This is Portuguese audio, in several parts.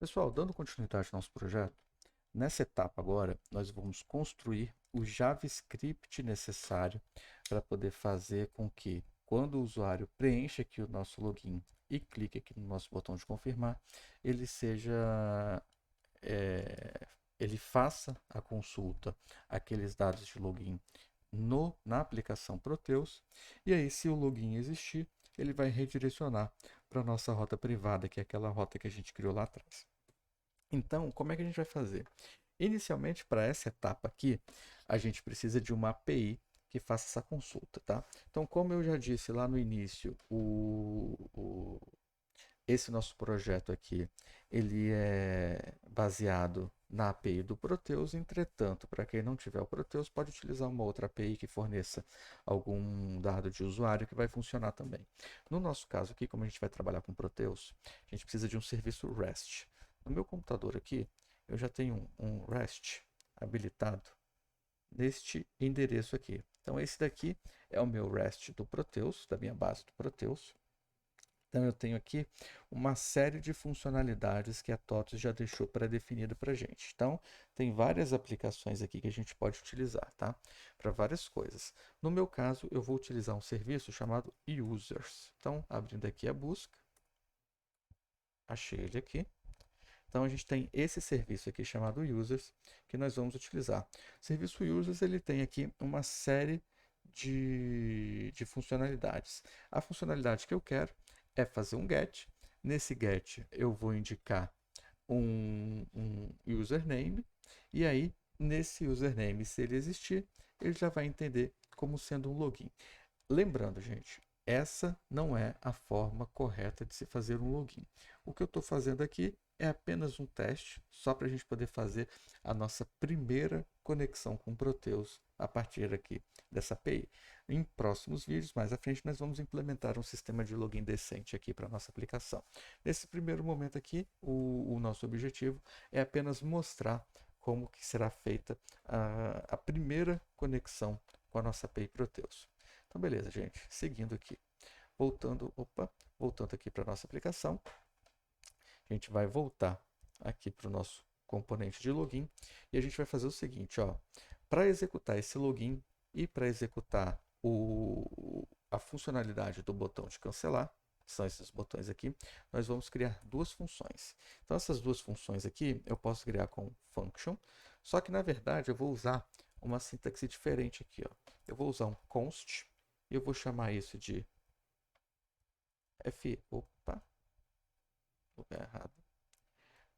Pessoal, dando continuidade ao nosso projeto, nessa etapa agora nós vamos construir o JavaScript necessário para poder fazer com que, quando o usuário preencha aqui o nosso login e clique aqui no nosso botão de confirmar, ele seja, ele faça a consulta àqueles dados de login na aplicação Proteus, e aí, se o login existir, ele vai redirecionar para a nossa rota privada, que é aquela rota que a gente criou lá atrás. Então, como é que a gente vai fazer? Inicialmente, para essa etapa aqui, a gente precisa de uma API que faça essa consulta, tá? Então, como eu já disse lá no início, esse nosso projeto aqui, ele é baseado na API do Proteus. Entretanto, para quem não tiver o Proteus, pode utilizar uma outra API que forneça algum dado de usuário que vai funcionar também. No nosso caso aqui, como a gente vai trabalhar com Proteus, a gente precisa de um serviço REST. No meu computador aqui, eu já tenho um REST habilitado neste endereço aqui. Então, esse daqui é o meu REST do Proteus, da minha base do Proteus. Então, eu tenho aqui uma série de funcionalidades que a TOTOS já deixou pré-definido para a gente. Então, tem várias aplicações aqui que a gente pode utilizar, tá? Para várias coisas. No meu caso, eu vou utilizar um serviço chamado Users. Então, abrindo aqui a busca, achei ele aqui. Então, a gente tem esse serviço aqui chamado Users, que nós vamos utilizar. O serviço Users, ele tem aqui uma série de funcionalidades. A funcionalidade que eu quero é fazer um GET. Nesse GET, eu vou indicar um username, e aí, nesse username, se ele existir, ele já vai entender como sendo um login. Lembrando, gente, essa não é a forma correta de se fazer um login. O que eu estou fazendo aqui é apenas um teste, só para a gente poder fazer a nossa primeira conexão com o Proteus a partir aqui dessa API. Em próximos vídeos, mais à frente, nós vamos implementar um sistema de login decente aqui para a nossa aplicação. Nesse primeiro momento aqui, o nosso objetivo é apenas mostrar como que será feita a primeira conexão com a nossa API Proteus. Então, beleza, gente. Seguindo aqui. Voltando aqui para a nossa aplicação. A gente vai voltar aqui para o nosso componente de login. E a gente vai fazer o seguinte, ó. Para executar esse login e para executar a funcionalidade do botão de cancelar, que são esses botões aqui, nós vamos criar duas funções. Então, essas duas funções aqui eu posso criar com function, só que na verdade eu vou usar uma sintaxe diferente aqui, ó. Eu vou usar um const e eu vou chamar isso de lugar errado.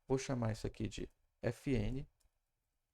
Vou chamar isso aqui de fn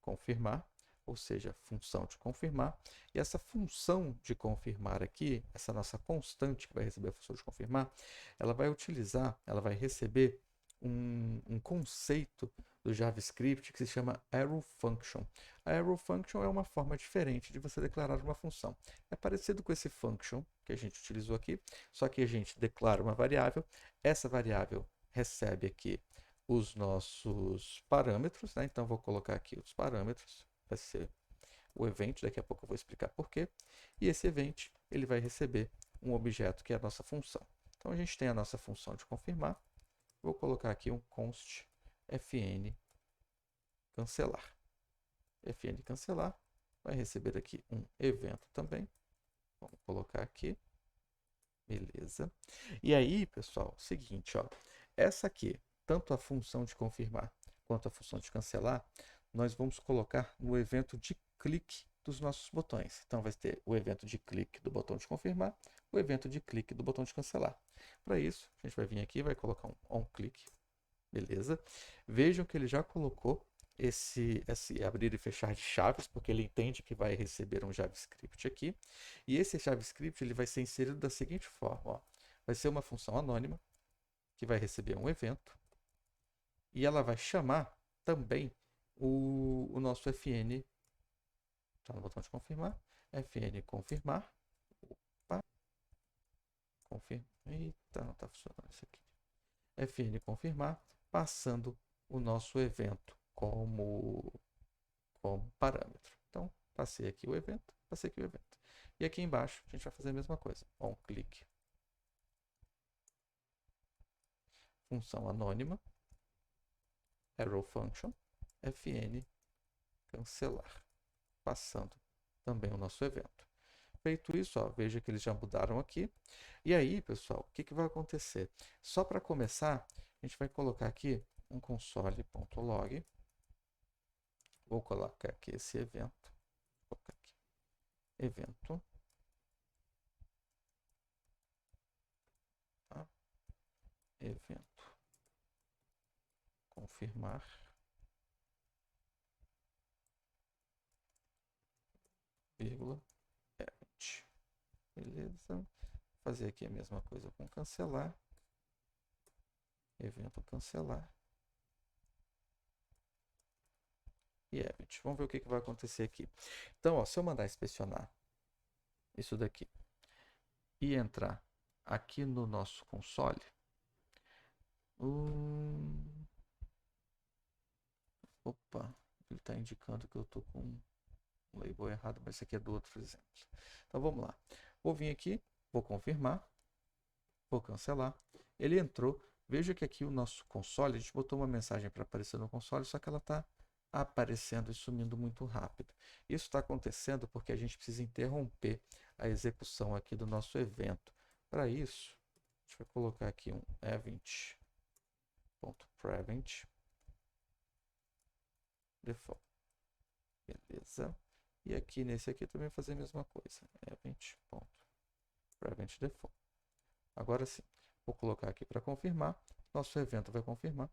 confirmar, ou seja, função de confirmar. E essa função de confirmar aqui, essa nossa constante que vai receber a função de confirmar, ela vai receber um conceito do JavaScript que se chama arrow function. A arrow function é uma forma diferente de você declarar uma função. É parecido com esse function que a gente utilizou aqui, só que a gente declara uma variável, essa variável recebe aqui os nossos parâmetros, né? Então vou colocar aqui os parâmetros, vai ser o event, daqui a pouco eu vou explicar por quê. E esse event, ele vai receber um objeto que é a nossa função. Então a gente tem a nossa função de confirmar. Vou colocar aqui um const fn cancelar. Fn cancelar vai receber aqui um evento também. Vamos colocar aqui. Beleza. E aí, pessoal, seguinte, ó. Essa aqui, tanto a função de confirmar quanto a função de cancelar, nós vamos colocar no evento de clique dos nossos botões. Então, vai ter o evento de clique do botão de confirmar, o evento de clique do botão de cancelar. Para isso, a gente vai vir aqui e vai colocar um onClick. Beleza? Vejam que ele já colocou esse abrir e fechar de chaves, porque ele entende que vai receber um JavaScript aqui. E esse JavaScript ele vai ser inserido da seguinte forma. Ó. Vai ser uma função anônima, que vai receber um evento, e ela vai chamar também o nosso fn, está no botão de confirmar, fn confirmar. Opa, confirma. Eita, não está funcionando isso aqui. Fn confirmar, passando o nosso evento como parâmetro. Então, passei aqui o evento, passei aqui o evento. E aqui embaixo, a gente vai fazer a mesma coisa. OnClick. Função anônima. arrow function, fn, cancelar, passando também o nosso evento. Feito isso, ó, veja que eles já mudaram aqui. E aí, pessoal, o que vai acontecer? Só para começar, a gente vai colocar aqui um console.log. Vou colocar aqui esse evento. Vou colocar aqui. Evento. Tá? Evento. Confirmar. Vírgula. Event. Beleza. Fazer aqui a mesma coisa com cancelar. Evento cancelar. E event. Vamos ver o que vai acontecer aqui. Então, ó, se eu mandar inspecionar isso daqui e entrar aqui no nosso console, opa, ele está indicando que eu estou com um label errado, mas esse aqui é do outro exemplo. Então vamos lá. Vou vir aqui, vou confirmar, vou cancelar. Ele entrou. Veja que aqui o nosso console, a gente botou uma mensagem para aparecer no console, só que ela está aparecendo e sumindo muito rápido. Isso está acontecendo porque a gente precisa interromper a execução aqui do nosso evento. Para isso, a gente vai colocar aqui um event.prevent default. Beleza. E aqui nesse aqui também fazer a mesma coisa. Event.prevent default. Agora sim, vou colocar aqui para confirmar. Nosso evento vai confirmar.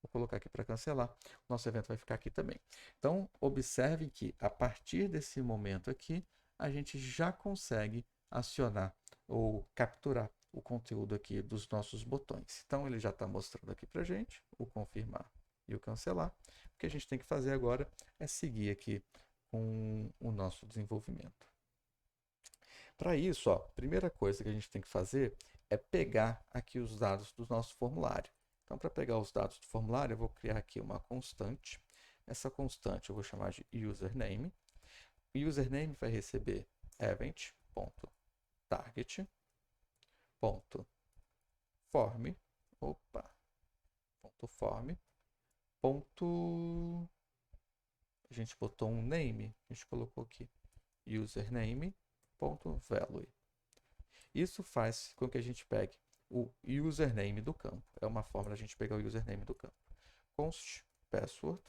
Vou colocar aqui para cancelar. Nosso evento vai ficar aqui também. Então, observe que a partir desse momento aqui, a gente já consegue acionar ou capturar o conteúdo aqui dos nossos botões. Então, ele já está mostrando aqui para a gente o confirmar e o cancelar. O que a gente tem que fazer agora é seguir aqui com o nosso desenvolvimento. Para isso, ó, a primeira coisa que a gente tem que fazer é pegar aqui os dados do nosso formulário. Então, para pegar os dados do formulário, eu vou criar aqui uma constante. Essa constante eu vou chamar de username. O username vai receber event.target.form. A gente botou um name, a gente colocou aqui username.value. Isso faz com que a gente pegue o username do campo. É uma forma da gente pegar o username do campo. Const password.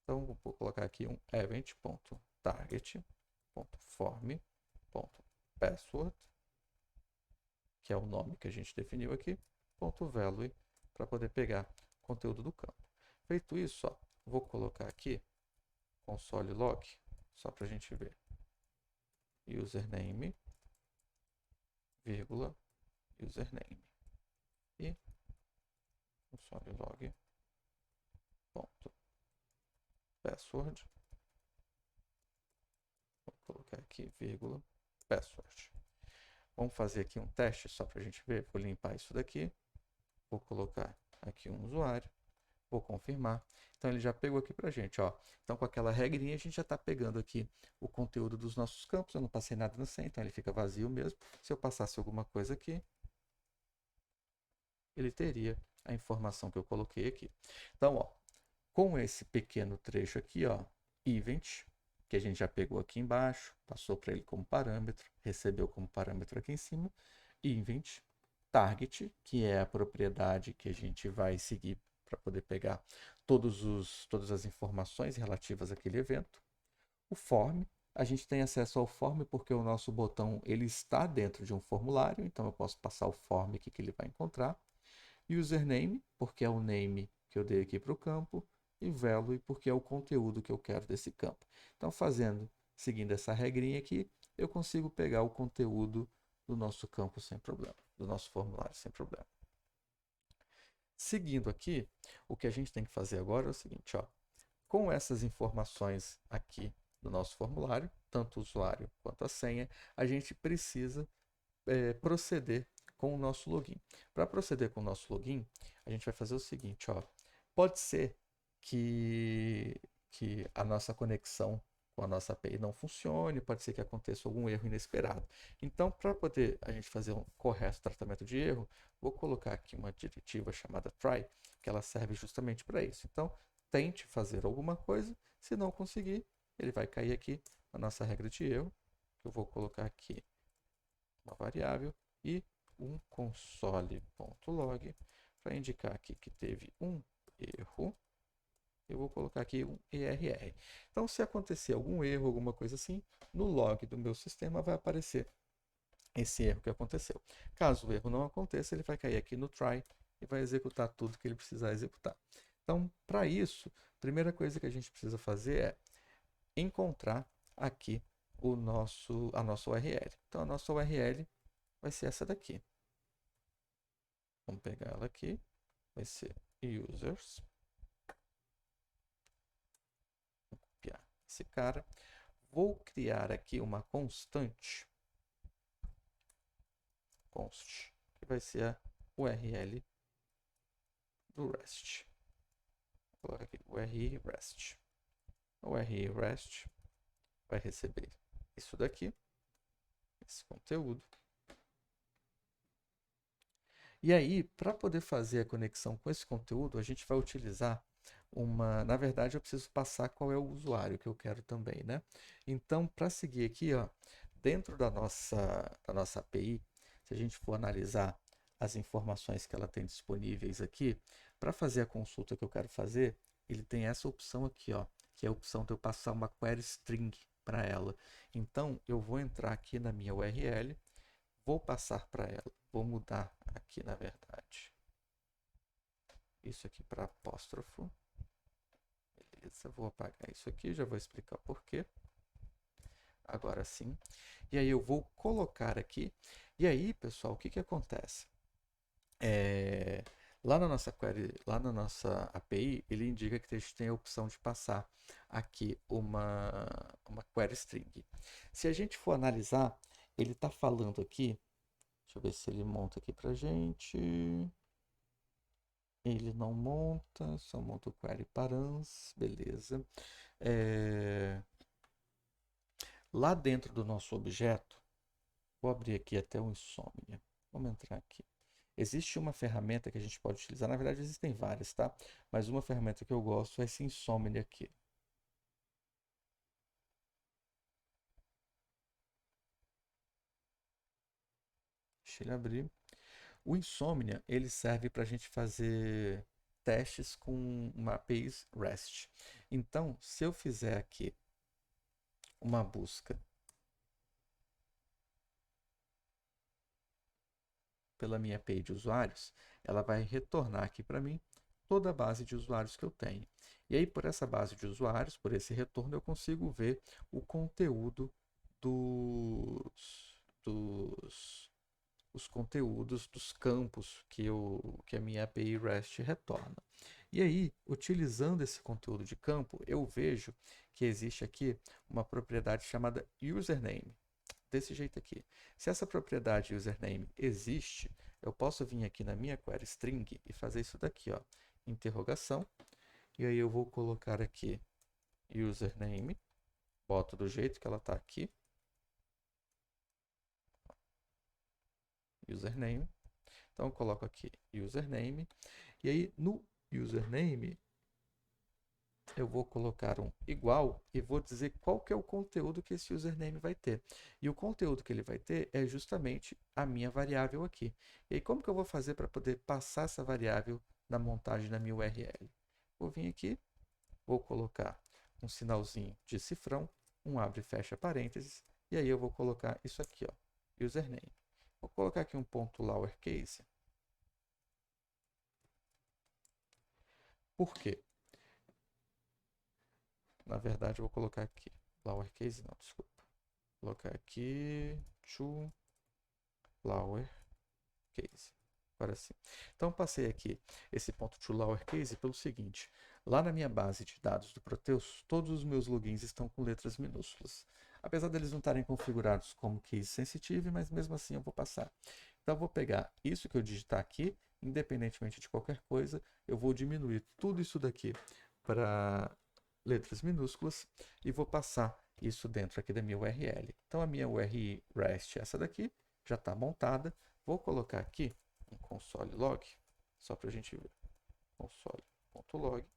Então, vou colocar aqui um event.target.form.password, que é o nome que a gente definiu aqui, .value, para poder pegar o conteúdo do campo. Feito isso, ó, vou colocar aqui console log, só para a gente ver. Username, vírgula, username. E console log ponto password. Vou colocar aqui, vírgula, password. Vamos fazer aqui um teste só para a gente ver. Vou limpar isso daqui. Vou colocar aqui um usuário. Vou confirmar. Então, ele já pegou aqui para a gente, ó. Então, com aquela regrinha, a gente já está pegando aqui o conteúdo dos nossos campos. Eu não passei nada no sem, então ele fica vazio mesmo. Se eu passasse alguma coisa aqui, ele teria a informação que eu coloquei aqui. Então, ó, com esse pequeno trecho aqui, ó, event, que a gente já pegou aqui embaixo, passou para ele como parâmetro, recebeu como parâmetro aqui em cima, event, target, que é a propriedade que a gente vai seguir para poder pegar todas as informações relativas àquele evento. O form, a gente tem acesso ao form porque o nosso botão ele está dentro de um formulário, então eu posso passar o form aqui que ele vai encontrar. Username, porque é o name que eu dei aqui para o campo, e value, porque é o conteúdo que eu quero desse campo. Então, seguindo essa regrinha aqui, eu consigo pegar o conteúdo do nosso campo sem problema, do nosso formulário sem problema. Seguindo aqui, o que a gente tem que fazer agora é o seguinte, ó, com essas informações aqui do nosso formulário, tanto o usuário quanto a senha, a gente precisa proceder com o nosso login. Para proceder com o nosso login, a gente vai fazer o seguinte, ó, pode ser que a nossa conexão a nossa API não funcione, pode ser que aconteça algum erro inesperado. Então, para poder a gente fazer um correto tratamento de erro, vou colocar aqui uma diretiva chamada try, que ela serve justamente para isso. Então, tente fazer alguma coisa, se não conseguir, ele vai cair aqui na nossa regra de erro. Eu vou colocar aqui uma variável e um console.log para indicar aqui que teve um erro. Eu vou colocar aqui um ERR. Então, se acontecer algum erro, alguma coisa assim, no log do meu sistema vai aparecer esse erro que aconteceu. Caso o erro não aconteça, ele vai cair aqui no try e vai executar tudo que ele precisar executar. Então, para isso, a primeira coisa que a gente precisa fazer é encontrar aqui a nossa URL. Então, a nossa URL vai ser essa daqui. Vamos pegar ela aqui. Vai ser users. Vou copiar esse cara. Vou criar aqui uma constante. Const, que vai ser a URL do REST. Vou colocar aqui URI REST. O URI REST vai receber isso daqui, esse conteúdo. E aí, para poder fazer a conexão com esse conteúdo, a gente vai utilizar uma... Na verdade, eu preciso passar qual é o usuário que eu quero também, né? Então, para seguir aqui, ó, dentro da nossa API, se a gente for analisar as informações que ela tem disponíveis aqui, para fazer a consulta que eu quero fazer, ele tem essa opção aqui, ó, que é a opção de eu passar uma query string para ela. Então, eu vou entrar aqui na minha URL, vou passar para ela, vou mudar aqui, na verdade, isso aqui para apóstrofo. Beleza, vou apagar isso aqui, já vou explicar por quê. Agora sim. E aí eu vou colocar aqui. E aí, pessoal, o que acontece? Lá na nossa query, lá na nossa API, ele indica que a gente tem a opção de passar aqui uma query string. Se a gente for analisar, ele está falando aqui, deixa eu ver se ele monta aqui para gente. Ele não monta, só monta o query params, beleza. Lá dentro do nosso objeto, vou abrir aqui até o Insomnia. Vamos entrar aqui. Existe uma ferramenta que a gente pode utilizar, na verdade existem várias, tá? Mas uma ferramenta que eu gosto é esse Insomnia aqui. Deixa ele abrir. O Insomnia, ele serve para a gente fazer testes com uma API REST. Então, se eu fizer aqui uma busca pela minha API de usuários, ela vai retornar aqui para mim toda a base de usuários que eu tenho. E aí, por essa base de usuários, por esse retorno, eu consigo ver o conteúdo os conteúdos dos campos que a minha API REST retorna. E aí, utilizando esse conteúdo de campo, eu vejo que existe aqui uma propriedade chamada username. Desse jeito aqui. Se essa propriedade username existe, eu posso vir aqui na minha query string e fazer isso daqui, ó, interrogação. E aí eu vou colocar aqui username, boto do jeito que ela está aqui. Username. Então eu coloco aqui username. E aí no username eu vou colocar um igual e vou dizer qual que é o conteúdo que esse username vai ter. E o conteúdo que ele vai ter é justamente a minha variável aqui. E aí como que eu vou fazer para poder passar essa variável na montagem da minha URL? Vou vir aqui, vou colocar um sinalzinho de cifrão, um abre e fecha parênteses, e aí eu vou colocar isso aqui, ó, username. Vou colocar aqui um ponto lowercase. Por quê? Na verdade, eu vou colocar aqui. Lowercase não, desculpa. Vou colocar aqui to lowercase. Agora sim. Então, passei aqui esse ponto to lowercase pelo seguinte. Lá na minha base de dados do Proteus, todos os meus logins estão com letras minúsculas. Apesar deles não estarem configurados como case sensitive, mas mesmo assim eu vou passar. Então, eu vou pegar isso que eu digitar aqui, independentemente de qualquer coisa, eu vou diminuir tudo isso daqui para letras minúsculas e vou passar isso dentro aqui da minha URL. Então a minha URI REST, essa daqui, já está montada. Vou colocar aqui um console log, só para a gente ver. Console.log,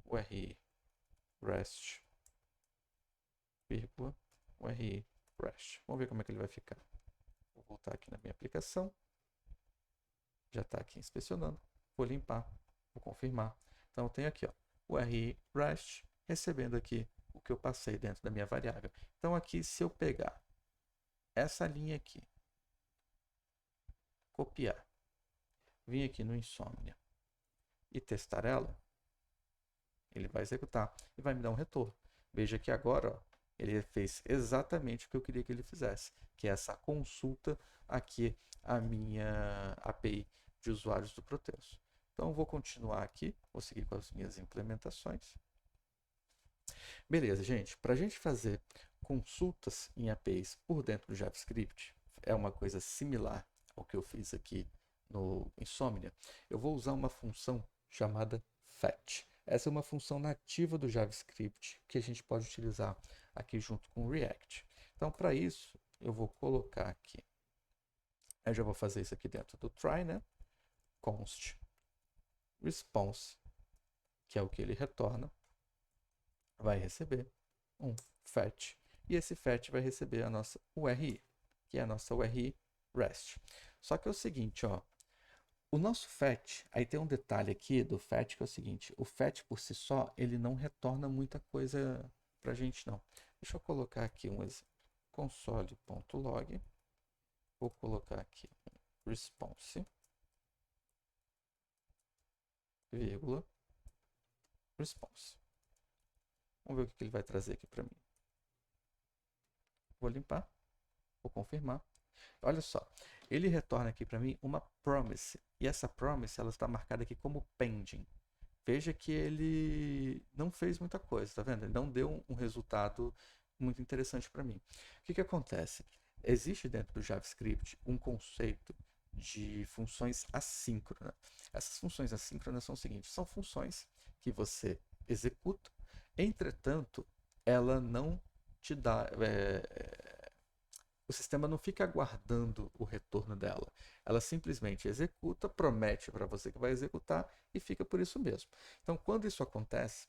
URI REST, vírgula, URI REST. Vamos ver como é que ele vai ficar. Vou voltar aqui na minha aplicação. Já está aqui inspecionando. Vou limpar, vou confirmar. Então eu tenho aqui, ó, URI REST recebendo aqui o que eu passei dentro da minha variável. Então aqui, se eu pegar essa linha aqui, copiar, vir aqui no Insomnia e testar ela, ele vai executar e vai me dar um retorno. Veja que agora, ó, ele fez exatamente o que eu queria que ele fizesse, que é essa consulta aqui à minha API de usuários do Proteus. Então, eu vou continuar aqui, vou seguir com as minhas implementações. Beleza, gente. Para a gente fazer consultas em APIs por dentro do JavaScript, é uma coisa similar ao que eu fiz aqui no Insomnia. Eu vou usar uma função chamada fetch. Essa é uma função nativa do JavaScript que a gente pode utilizar aqui junto com o React. Então, para isso, eu vou colocar aqui. Eu já vou fazer isso aqui dentro do try, né? Const response, que é o que ele retorna, vai receber um fetch. E esse fetch vai receber a nossa URI, que é a nossa URI REST. Só que é o seguinte, ó. O nosso fetch, aí tem um detalhe aqui do fetch que é o seguinte, o fetch por si só, ele não retorna muita coisa pra gente não. Deixa eu colocar aqui um exemplo. Console.log, vou colocar aqui response, vírgula, response. Vamos ver o que ele vai trazer aqui para mim. Vou limpar, vou confirmar. Olha só, ele retorna aqui para mim uma promise. E essa promise ela está marcada aqui como pending. Veja que ele não fez muita coisa, tá vendo? Ele não deu um resultado muito interessante para mim. O que acontece? Existe dentro do JavaScript um conceito de funções assíncronas. Essas funções assíncronas são o seguinte, são funções que você executa, entretanto, ela não te dá... o sistema não fica aguardando o retorno dela. Ela simplesmente executa, promete para você que vai executar e fica por isso mesmo. Então, quando isso acontece,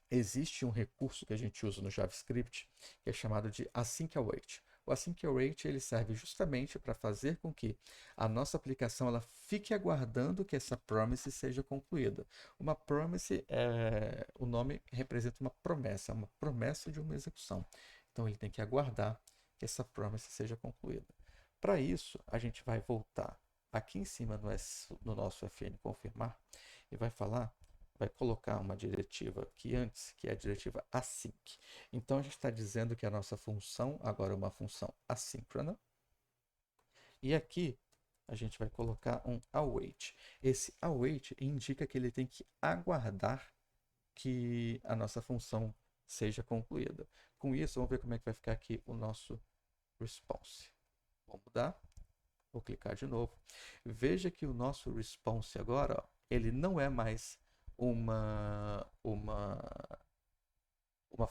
existe um recurso que a gente usa no JavaScript que é chamado de async await. O async await ele serve justamente para fazer com que a nossa aplicação ela fique aguardando que essa promise seja concluída. Uma promise, o nome representa uma promessa de uma execução. Então, ele tem que aguardar que essa promise seja concluída. Para isso, a gente vai voltar aqui em cima no nosso fn confirmar e vai colocar uma diretiva aqui antes, que é a diretiva async. Então, a gente está dizendo que a nossa função agora é uma função assíncrona. E aqui, a gente vai colocar um await. Esse await indica que ele tem que aguardar que a nossa função seja concluída. Com isso, vamos ver como é que vai ficar aqui o nosso response. Vou mudar, vou clicar de novo. Veja que o nosso response agora, ó, ele não é mais uma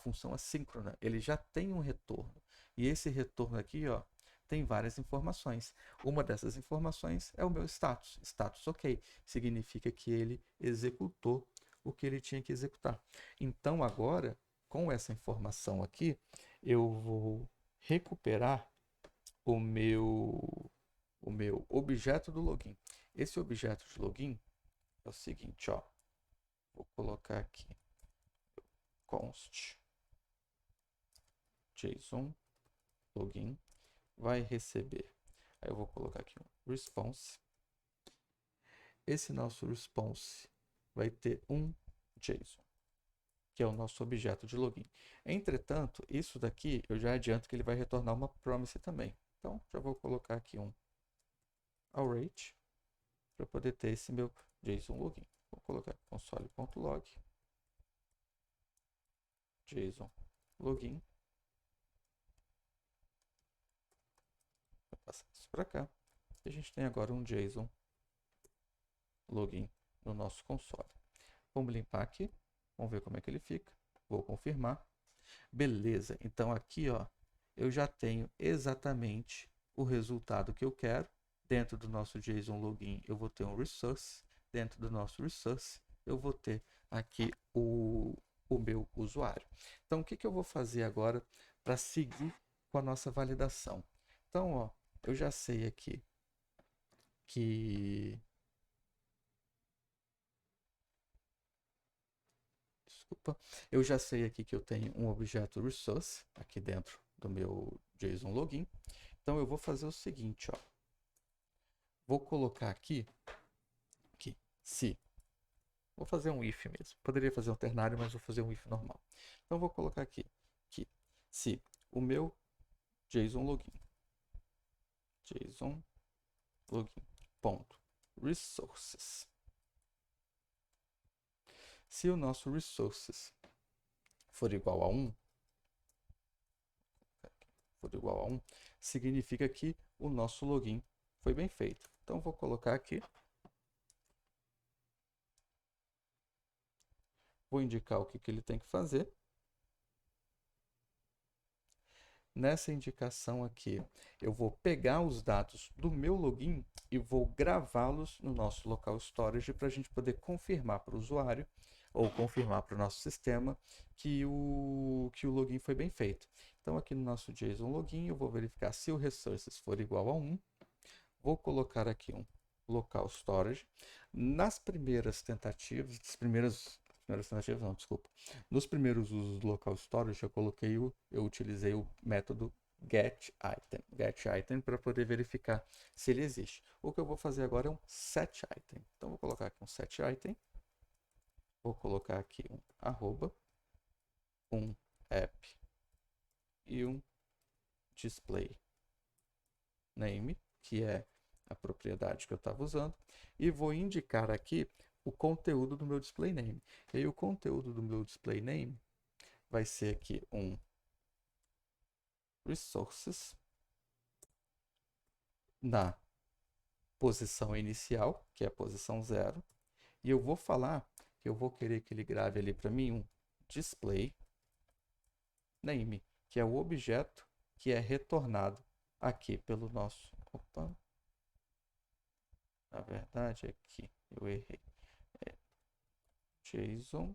função assíncrona, ele já tem um retorno. E esse retorno aqui, ó, tem várias informações. Uma dessas informações é o meu status. Status ok, significa que ele executou o que ele tinha que executar. Então agora, com essa informação aqui, eu vou recuperar o meu objeto do login. Esse objeto de login é o seguinte, ó. Vou colocar aqui const JSON login vai receber. Aí eu vou colocar aqui um response. Esse nosso response vai ter um JSON, que é o nosso objeto de login. Entretanto, isso daqui eu já adianto que ele vai retornar uma promise também. Então, já vou colocar aqui um await para poder ter esse meu JSON login. Vou colocar console.log JSON login. Vou passar isso para cá. E a gente tem agora um JSON login no nosso console. Vamos limpar aqui. Vamos ver como é que ele fica. Vou confirmar. Beleza, então aqui, ó, eu já tenho exatamente o resultado que eu quero. Dentro do nosso JSON login, eu vou ter um resource. Dentro do nosso resource, eu vou ter aqui o meu usuário. Então, o que eu vou fazer agora para seguir com a nossa validação? Então, ó, eu já sei aqui que... Desculpa. Eu já sei aqui que eu tenho um objeto resource aqui dentro do meu JSON login. Então, eu vou fazer o seguinte, ó. Vou colocar aqui se... Vou fazer um if mesmo. Poderia fazer um ternário, mas vou fazer um if normal. Então, vou colocar aqui que se o meu JSON login ponto resources, se o nosso resources for igual a 1, significa que o nosso login foi bem feito. Então, vou colocar aqui, vou indicar o que ele tem que fazer. Nessa indicação aqui, eu vou pegar os dados do meu login e vou gravá-los no nosso local storage para a gente poder confirmar para o usuário ou confirmar para o nosso sistema que o login foi bem feito. Então, aqui no nosso JSON login, eu vou verificar se o resources for igual a 1. Vou colocar aqui um local storage. Nas primeiras tentativas, não, desculpa. Nos primeiros usos do local storage, eu utilizei o método getItem para poder verificar se ele existe. O que eu vou fazer agora é um setItem. Então, vou colocar aqui um setItem. Vou colocar aqui um arroba, um app e um display name, que é a propriedade que eu estava usando, e vou indicar aqui o conteúdo do meu display name. E aí o conteúdo do meu display name vai ser aqui um resources na posição inicial, que é a posição 0, e eu vou falar que eu vou querer que ele grave ali para mim um display name, que é o objeto que é retornado aqui pelo nosso... Opa! Na verdade, aqui eu errei. É JSON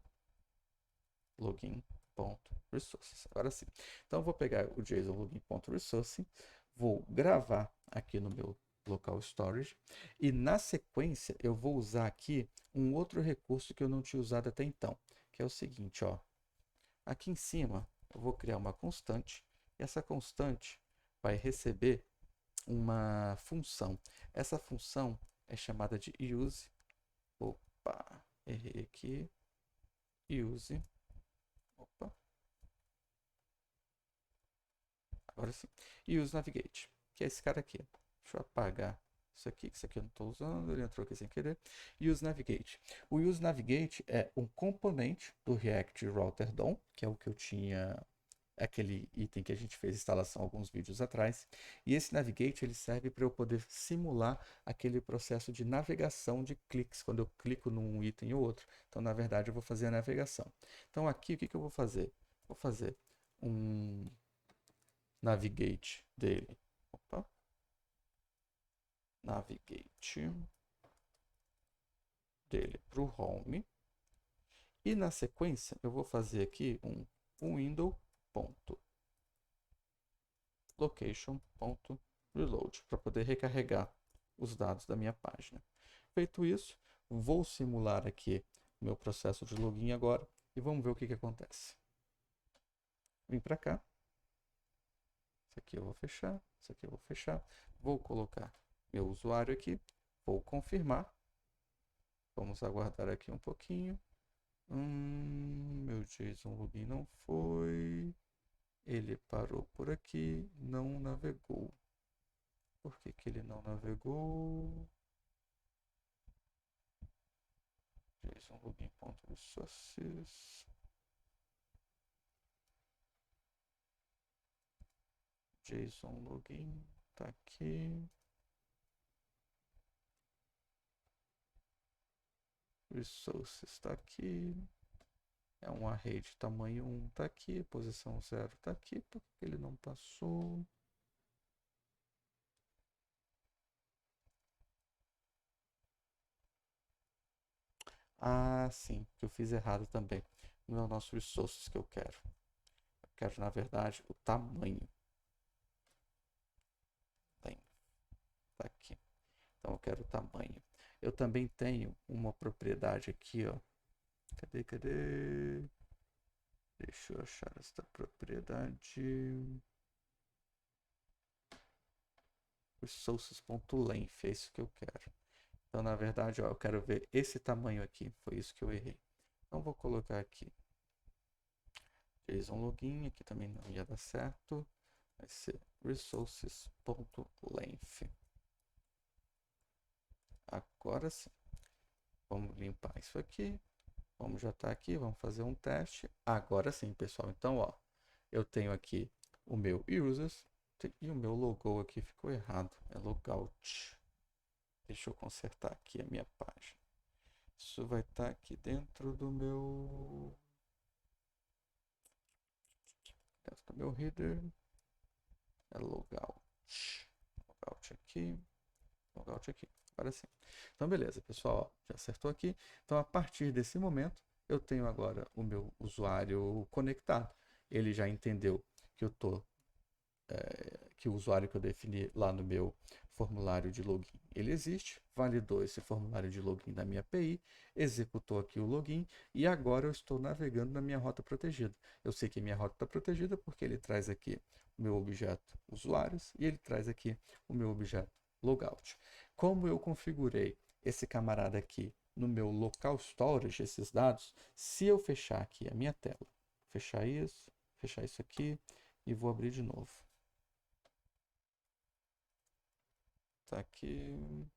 login.resources. Agora sim. Então, eu vou pegar o JSON login.resources, vou gravar aqui no meu local storage e, na sequência, eu vou usar aqui um outro recurso que eu não tinha usado até então, que é o seguinte, ó. Aqui em cima, eu vou criar uma constante e essa constante vai receber uma função. Essa função é chamada de use. Opa, errei aqui. Use. Opa. Agora sim. Use navigate, que é esse cara aqui. Deixa eu apagar isso aqui, que isso aqui eu não estou usando, ele entrou aqui sem querer. Use navigate. O use navigate é um componente do React Router DOM, que é o que eu tinha, aquele item que a gente fez instalação alguns vídeos atrás. E esse navigate ele serve para eu poder simular aquele processo de navegação de cliques, quando eu clico num item ou outro. Então, na verdade, eu vou fazer a navegação. Então, aqui, o que eu vou fazer? Vou fazer um navigate dele. Opa. Navigate dele para o home. E na sequência, eu vou fazer aqui um window.location.reload para poder recarregar os dados da minha página. Feito isso, vou simular aqui o meu processo de login agora e vamos ver o que acontece. Vim para cá. Isso aqui eu vou fechar, isso aqui eu vou fechar. Vou colocar meu usuário aqui, vou confirmar. Vamos aguardar aqui um pouquinho. Meu JSON login não foi. Ele parou por aqui, não navegou. Por que ele não navegou? JSON login.resources. JSON login tá aqui. Resources está aqui. É um array de tamanho 1 está aqui, posição 0 está aqui, por que ele não passou? Ah, sim, que eu fiz errado também. Não é o nosso resources que eu quero. Eu quero, na verdade, o tamanho. Tem, tá aqui. Então eu quero o tamanho. Eu também tenho uma propriedade aqui, ó. Cadê? Deixa eu achar esta propriedade. Resources.length, é isso que eu quero. Então, na verdade, ó, eu quero ver esse tamanho aqui. Foi isso que eu errei. Então, vou colocar aqui JSON login, aqui também não ia dar certo. Vai ser resources.length. Agora sim. Vamos limpar isso aqui. Vamos já estar aqui, vamos fazer um teste. Agora sim, pessoal. Então, ó, eu tenho aqui o meu users e o meu logo aqui ficou errado. É logout. Deixa eu consertar aqui a minha página. Isso vai estar aqui dentro do meu header. É logout. Logout aqui. Logout aqui. Agora sim. Então, beleza, pessoal. Ó, já acertou aqui. Então, a partir desse momento, eu tenho agora o meu usuário conectado. Ele já entendeu que eu tô que o usuário que eu defini lá no meu formulário de login, ele existe, validou esse formulário de login da minha API, executou aqui o login e agora eu estou navegando na minha rota protegida. Eu sei que minha rota está protegida porque ele traz aqui o meu objeto usuários e ele traz aqui o meu objeto logout. Como eu configurei esse camarada aqui no meu local storage, esses dados, se eu fechar aqui a minha tela, fechar isso aqui e vou abrir de novo. Tá aqui,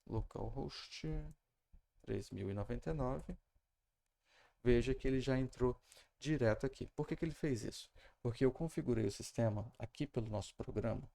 localhost 3099. Veja que ele já entrou direto aqui. Por que ele fez isso? Porque eu configurei o sistema aqui pelo nosso programa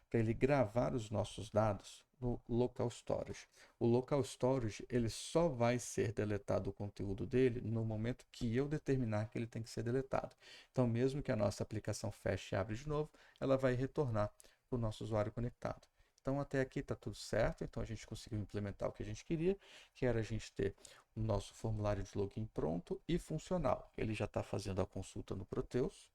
para ele gravar os nossos dados no local storage. O local storage ele só vai ser deletado o conteúdo dele no momento que eu determinar que ele tem que ser deletado. Então, mesmo que a nossa aplicação feche e abre de novo, ela vai retornar para o nosso usuário conectado. Então, até aqui está tudo certo. Então, a gente conseguiu implementar o que a gente queria, que era a gente ter o nosso formulário de login pronto e funcional. Ele já está fazendo a consulta no Proteus.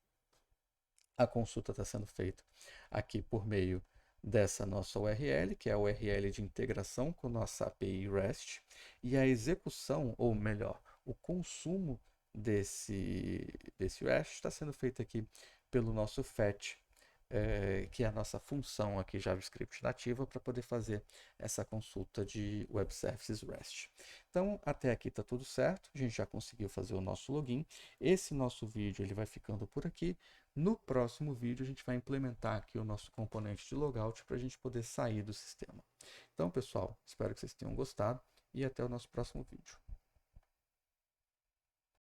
A consulta está sendo feita aqui por meio dessa nossa URL, que é a URL de integração com nossa API REST, e a execução, ou melhor, o consumo desse REST está sendo feito aqui pelo nosso fetch, que é a nossa função aqui JavaScript nativa para poder fazer essa consulta de Web Services REST. Então, até aqui está tudo certo, a gente já conseguiu fazer o nosso login. Esse nosso vídeo ele vai ficando por aqui. No próximo vídeo, a gente vai implementar aqui o nosso componente de logout para a gente poder sair do sistema. Então, pessoal, espero que vocês tenham gostado e até o nosso próximo vídeo.